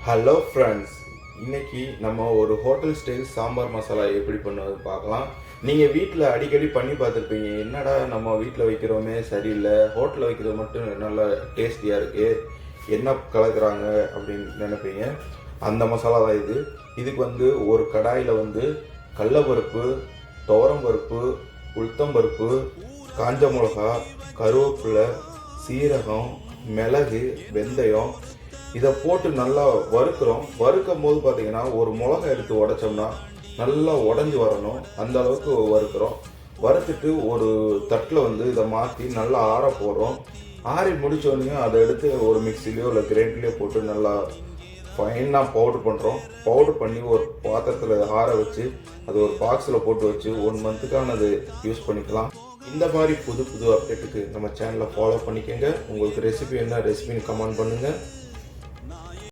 Hello friends, இன்னைக்கு நம்ம ஒரு ஹோட்டல் ஸ்டைல் சாம்பார் மசாலா எப்படி பண்ணுவது பார்க்கலாம். நீங்கள் வீட்டில் அடிக்கடி பண்ணி பார்த்துருப்பீங்க. என்னடா நம்ம வீட்டில் வைக்கிறோமே சரியில்லை, ஹோட்டலில் வைக்கிறது மட்டும் நல்லா டேஸ்டியாக இருக்குது, என்ன கலக்குறாங்க அப்படின்னு நினைப்பீங்க. அந்த மசாலா தான் இது. இதுக்கு ஒரு கடாயில் கடலைப்பருப்பு, துவரம்பருப்பு, உளுத்தம்பருப்பு, காஞ்ச மிளகா, கருவேப்பிலை, சீரகம், மிளகு, வெந்தயம் இதை போட்டு நல்லா வறுக்கிறோம். வறுக்கும் போது பார்த்தீங்கன்னா ஒரு மிளகா எடுத்து உடைச்சோம்னா நல்லா உடஞ்சி வரணும், அந்த அளவுக்கு வறுக்கிறோம். வறுத்துட்டு ஒரு தட்டில் இதை மாற்றி நல்லா ஆற போடுறோம். ஆறி முடித்தோடனே அதை எடுத்து ஒரு மிக்சிலையோ இல்லை கிரைண்டர்லையோ போட்டு நல்லா ஃபைனாக பவுடர் பண்ணுறோம். பவுடர் பண்ணி ஒரு பாத்திரத்தில் ஆற வச்சு அது ஒரு பாக்ஸில் போட்டு வச்சு 1 மந்த்துக்கான அது யூஸ் பண்ணிக்கலாம். இந்த மாதிரி புது புது அப்டேட்டுக்கு நம்ம சேனலை ஃபாலோ பண்ணிக்கோங்க. உங்களுக்கு ரெசிபி என்ன ரெசிபின்னு கமெண்ட் பண்ணுங்கள்.